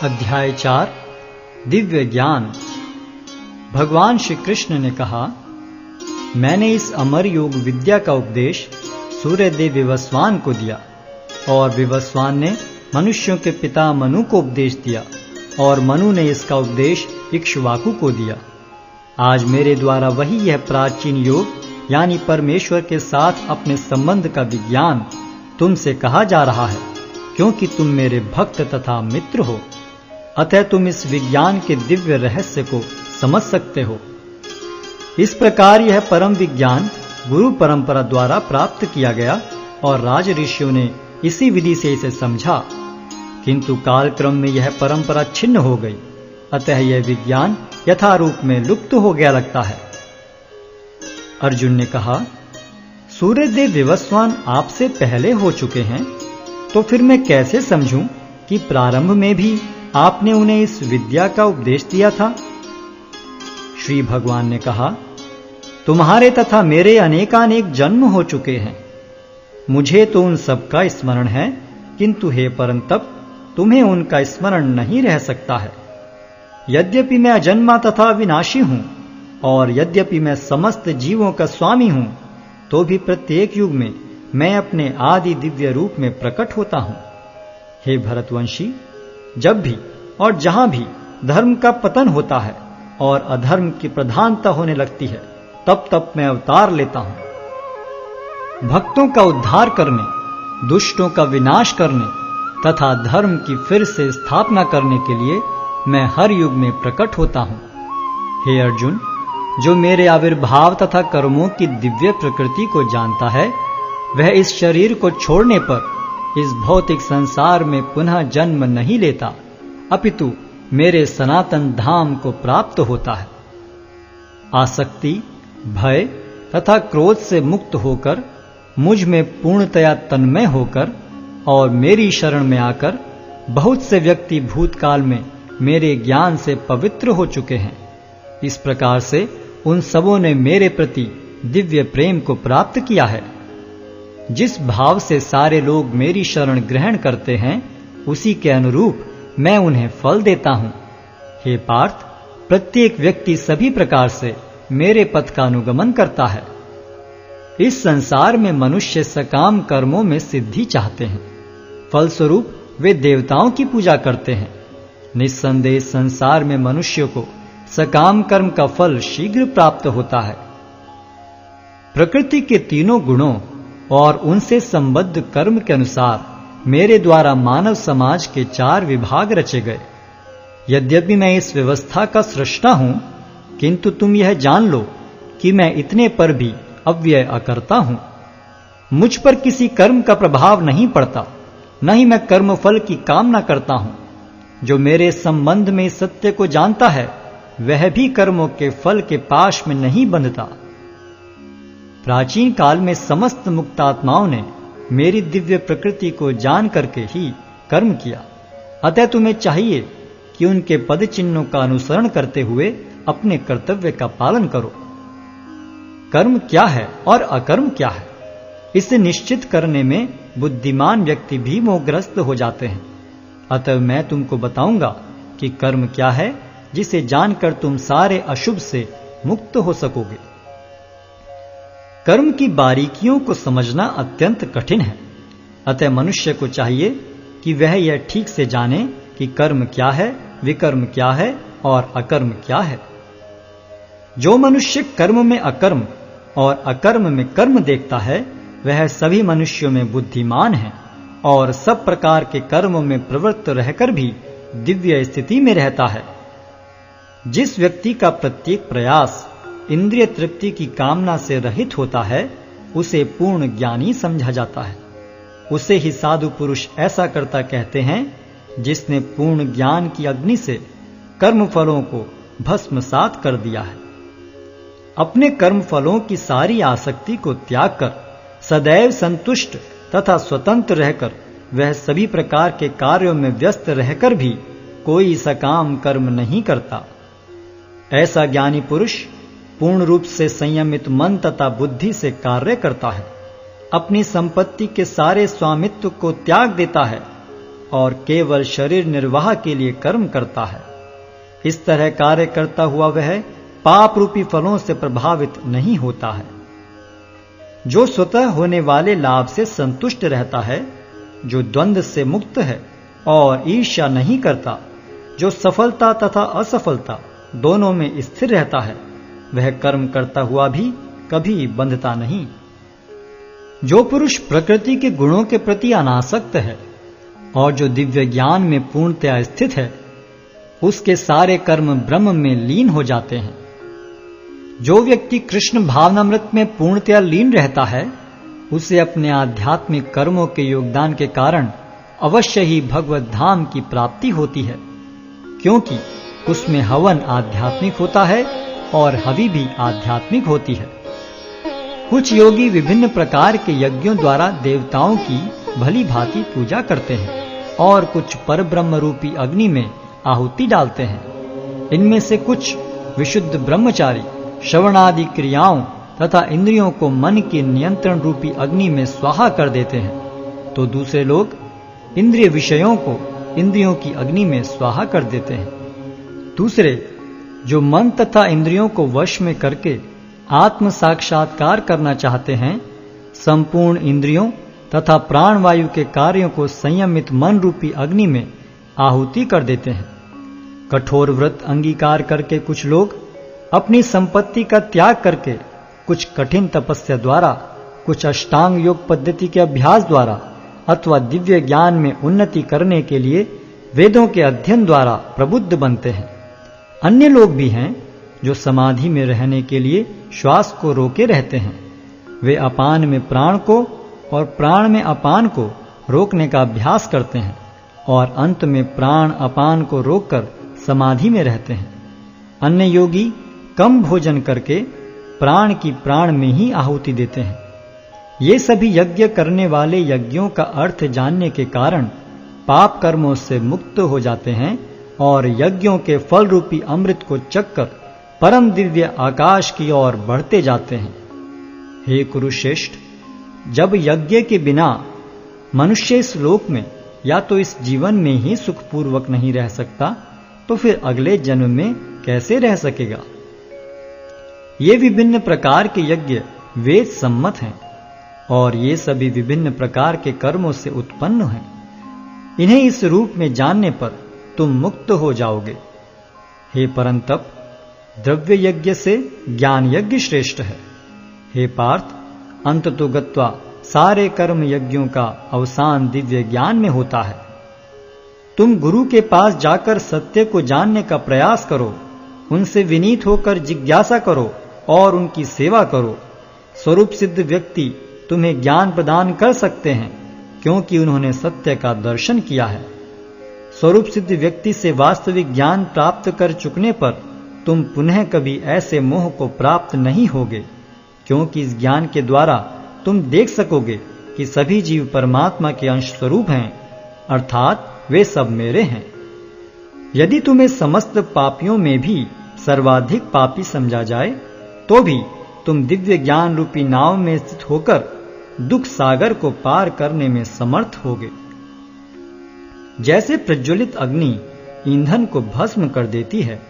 अध्याय 4 दिव्य ज्ञान। भगवान श्री कृष्ण ने कहा, मैंने इस अमर योग विद्या का उपदेश सूर्यदेव विवस्वान को दिया और विवस्वान ने मनुष्यों के पिता मनु को उपदेश दिया और मनु ने इसका उपदेश इक्ष्वाकु को दिया। आज मेरे द्वारा वही यह प्राचीन योग यानी परमेश्वर के साथ अपने संबंध का विज्ञान तुमसे कहा जा रहा है, क्योंकि तुम मेरे भक्त तथा मित्र हो। अतः तुम इस विज्ञान के दिव्य रहस्य को समझ सकते हो। इस प्रकार यह परम विज्ञान गुरु परंपरा द्वारा प्राप्त किया गया और राज ऋषियों ने इसी विधि से इसे समझा, किंतु कालक्रम में यह परंपरा छिन्न हो गई। अतः यह विज्ञान यथारूप में लुप्त हो गया लगता है। अर्जुन ने कहा, सूर्यदेव विवस्वान आपसे पहले हो चुके हैं, तो फिर मैं कैसे समझूं कि प्रारंभ में भी आपने उन्हें इस विद्या का उपदेश दिया था। श्री भगवान ने कहा, तुम्हारे तथा मेरे अनेकानेक जन्म हो चुके हैं। मुझे तो उन सब का स्मरण है, किंतु हे परंतप तुम्हें उनका स्मरण नहीं रह सकता है। यद्यपि मैं अजन्मा तथा विनाशी हूं और यद्यपि मैं समस्त जीवों का स्वामी हूं, तो भी प्रत्येक युग में मैं अपने आदि दिव्य रूप में प्रकट होता हूं। हे भरतवंशी, जब भी और जहां भी धर्म का पतन होता है और अधर्म की प्रधानता होने लगती है, तब तब मैं अवतार लेता हूं। भक्तों का उद्धार करने, दुष्टों का विनाश करने तथा धर्म की फिर से स्थापना करने के लिए मैं हर युग में प्रकट होता हूं। हे अर्जुन, जो मेरे आविर्भाव तथा कर्मों की दिव्य प्रकृति को जानता है, वह इस शरीर को छोड़ने पर इस भौतिक संसार में पुनः जन्म नहीं लेता, अपितु मेरे सनातन धाम को प्राप्त होता है। आसक्ति, भय तथा क्रोध से मुक्त होकर मुझ में पूर्णतया तन्मय होकर और मेरी शरण में आकर बहुत से व्यक्ति भूतकाल में मेरे ज्ञान से पवित्र हो चुके हैं। इस प्रकार से उन सबों ने मेरे प्रति दिव्य प्रेम को प्राप्त किया है। जिस भाव से सारे लोग मेरी शरण ग्रहण करते हैं, उसी के अनुरूप मैं उन्हें फल देता हूं। हे पार्थ, प्रत्येक व्यक्ति सभी प्रकार से मेरे पथ का अनुगमन करता है। इस संसार में मनुष्य सकाम कर्मों में सिद्धि चाहते हैं, फलस्वरूप वे देवताओं की पूजा करते हैं। निस्संदेह संसार में मनुष्य को सकाम कर्म का फल शीघ्र प्राप्त होता है। प्रकृति के तीनों गुणों और उनसे संबद्ध कर्म के अनुसार मेरे द्वारा मानव समाज के 4 विभाग रचे गए। यद्यपि मैं इस व्यवस्था का सृष्टा हूं, किंतु तुम यह जान लो कि मैं इतने पर भी अव्यय अकर्ता हूं। मुझ पर किसी कर्म का प्रभाव नहीं पड़ता, न ही मैं कर्म फल की कामना करता हूं। जो मेरे संबंध में इस सत्य को जानता है, वह भी कर्मों के फल के पाश में नहीं बंधता। प्राचीन काल में समस्त मुक्तात्माओं ने मेरी दिव्य प्रकृति को जान करके ही कर्म किया। अतः तुम्हें चाहिए कि उनके पद चिन्हों का अनुसरण करते हुए अपने कर्तव्य का पालन करो। कर्म क्या है और अकर्म क्या है, इसे निश्चित करने में बुद्धिमान व्यक्ति भी मोहग्रस्त हो जाते हैं। अतः मैं तुमको बताऊंगा कि कर्म क्या है, जिसे जानकर तुम सारे अशुभ से मुक्त हो सकोगे। कर्म की बारीकियों को समझना अत्यंत कठिन है। अतः मनुष्य को चाहिए कि वह यह ठीक से जाने कि कर्म क्या है, विकर्म क्या है और अकर्म क्या है। जो मनुष्य कर्म में अकर्म और अकर्म में कर्म देखता है, वह सभी मनुष्यों में बुद्धिमान है और सब प्रकार के कर्मों में प्रवृत्त रहकर भी दिव्य स्थिति में रहता है। जिस व्यक्ति का प्रत्येक प्रयास इंद्रिय तृप्ति की कामना से रहित होता है, उसे पूर्ण ज्ञानी समझा जाता है। उसे ही साधु पुरुष ऐसा करता कहते हैं, जिसने पूर्ण ज्ञान की अग्नि से कर्म फलों को भस्मसात कर दिया है। अपने कर्म फलों की सारी आसक्ति को त्याग कर सदैव संतुष्ट तथा स्वतंत्र रहकर वह सभी प्रकार के कार्यों में व्यस्त रहकर भी कोई सकाम कर्म नहीं करता। ऐसा ज्ञानी पुरुष पूर्ण रूप से संयमित मन तथा बुद्धि से कार्य करता है, अपनी संपत्ति के सारे स्वामित्व को त्याग देता है और केवल शरीर निर्वाह के लिए कर्म करता है। इस तरह कार्य करता हुआ वह पाप रूपी फलों से प्रभावित नहीं होता है। जो स्वतः होने वाले लाभ से संतुष्ट रहता है, जो द्वंद्व से मुक्त है और ईर्ष्या नहीं करता, जो सफलता तथा असफलता दोनों में स्थिर रहता है, वह कर्म करता हुआ भी कभी बंधता नहीं। जो पुरुष प्रकृति के गुणों के प्रति अनासक्त है और जो दिव्य ज्ञान में पूर्णतया स्थित है, उसके सारे कर्म ब्रह्म में लीन हो जाते हैं। जो व्यक्ति कृष्ण भावनामृत में पूर्णतया लीन रहता है, उसे अपने आध्यात्मिक कर्मों के योगदान के कारण अवश्य ही भगवत धाम की प्राप्ति होती है, क्योंकि उसमें हवन आध्यात्मिक होता है और हवि भी आध्यात्मिक होती है। कुछ योगी विभिन्न प्रकार के यज्ञों द्वारा देवताओं की भली भांति पूजा करते हैं और कुछ परब्रह्म रूपी अग्नि में आहुति डालते हैं। इनमें से कुछ विशुद्ध ब्रह्मचारी श्रवणादि क्रियाओं तथा इंद्रियों को मन के नियंत्रण रूपी अग्नि में स्वाहा कर देते हैं, तो दूसरे लोग इंद्रिय विषयों को इंद्रियों की अग्नि में स्वाहा कर देते हैं। दूसरे जो मन तथा इंद्रियों को वश में करके आत्म साक्षात्कार करना चाहते हैं, संपूर्ण इंद्रियों तथा प्राणवायु के कार्यों को संयमित मन रूपी अग्नि में आहुति कर देते हैं। कठोर व्रत अंगीकार करके कुछ लोग अपनी संपत्ति का त्याग करके, कुछ कठिन तपस्या द्वारा, कुछ अष्टांग योग पद्धति के अभ्यास द्वारा अथवा दिव्य ज्ञान में उन्नति करने के लिए वेदों के अध्ययन द्वारा प्रबुद्ध बनते हैं। अन्य लोग भी हैं जो समाधि में रहने के लिए श्वास को रोके रहते हैं। वे अपान में प्राण को और प्राण में अपान को रोकने का अभ्यास करते हैं और अंत में प्राण अपान को रोककर समाधि में रहते हैं। अन्य योगी कम भोजन करके प्राण की प्राण में ही आहुति देते हैं। ये सभी यज्ञ करने वाले यज्ञों का अर्थ जानने के कारण पाप कर्मों से मुक्त हो जाते हैं और यज्ञों के फल रूपी अमृत को चखकर परम दिव्य आकाश की ओर बढ़ते जाते हैं। हे कुरुश्रेष्ठ, जब यज्ञ के बिना मनुष्य इस लोक में या तो इस जीवन में ही सुखपूर्वक नहीं रह सकता, तो फिर अगले जन्म में कैसे रह सकेगा? ये विभिन्न प्रकार के यज्ञ वेद सम्मत हैं और ये सभी विभिन्न प्रकार के कर्मों से उत्पन्न हैं। इन्हें इस रूप में जानने पर तुम मुक्त हो जाओगे। हे परंतप, द्रव्य यज्ञ से ज्ञान यज्ञ श्रेष्ठ है। हे पार्थ, अंततो गत्वा सारे कर्म यज्ञों का अवसान दिव्य ज्ञान में होता है। तुम गुरु के पास जाकर सत्य को जानने का प्रयास करो, उनसे विनीत होकर जिज्ञासा करो और उनकी सेवा करो। स्वरूप सिद्ध व्यक्ति तुम्हें ज्ञान प्रदान कर सकते हैं, क्योंकि उन्होंने सत्य का दर्शन किया है। स्वरूप सिद्ध व्यक्ति से वास्तविक ज्ञान प्राप्त कर चुकने पर तुम पुनः कभी ऐसे मोह को प्राप्त नहीं होगे, क्योंकि इस ज्ञान के द्वारा तुम देख सकोगे कि सभी जीव परमात्मा के अंश स्वरूप हैं, अर्थात वे सब मेरे हैं। यदि तुम्हें समस्त पापियों में भी सर्वाधिक पापी समझा जाए, तो भी तुम दिव्य ज्ञान रूपी नाव में स्थित होकर दुख सागर को पार करने में समर्थ होगे। जैसे प्रज्वलित अग्नि ईंधन को भस्म कर देती है,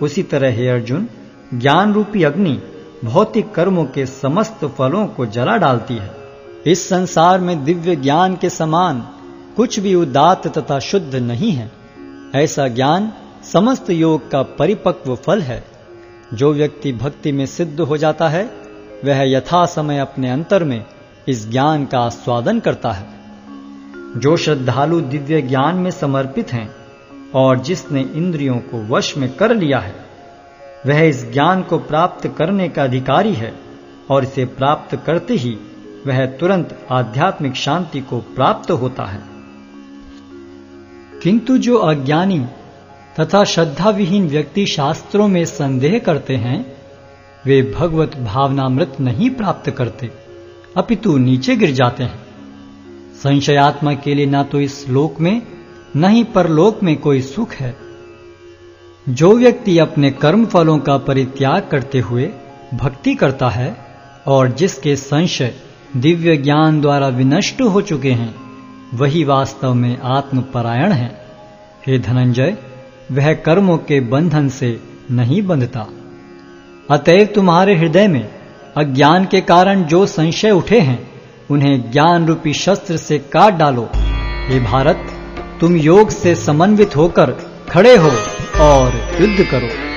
उसी तरह हे अर्जुन, ज्ञान रूपी अग्नि भौतिक कर्मों के समस्त फलों को जला डालती है। इस संसार में दिव्य ज्ञान के समान कुछ भी उदात्त तथा शुद्ध नहीं है। ऐसा ज्ञान समस्त योग का परिपक्व फल है। जो व्यक्ति भक्ति में सिद्ध हो जाता है, वह यथा समय अपने अंतर में इस ज्ञान का आस्वादन करता है। जो श्रद्धालु दिव्य ज्ञान में समर्पित हैं और जिसने इंद्रियों को वश में कर लिया है, वह इस ज्ञान को प्राप्त करने का अधिकारी है और इसे प्राप्त करते ही वह तुरंत आध्यात्मिक शांति को प्राप्त होता है। किंतु जो अज्ञानी तथा श्रद्धा विहीन व्यक्ति शास्त्रों में संदेह करते हैं, वे भगवत भावनामृत नहीं प्राप्त करते, अपितु नीचे गिर जाते हैं। संशयात्मा के लिए ना तो इस लोक में न ही परलोक में कोई सुख है। जो व्यक्ति अपने कर्म फलों का परित्याग करते हुए भक्ति करता है और जिसके संशय दिव्य ज्ञान द्वारा विनष्ट हो चुके हैं, वही वास्तव में आत्मपरायण है। हे धनंजय, वह कर्मों के बंधन से नहीं बंधता। अतएव तुम्हारे हृदय में अज्ञान के कारण जो संशय उठे हैं, उन्हें ज्ञान रूपी शस्त्र से काट डालो। हे भारत, तुम योग से समन्वित होकर खड़े हो और युद्ध करो।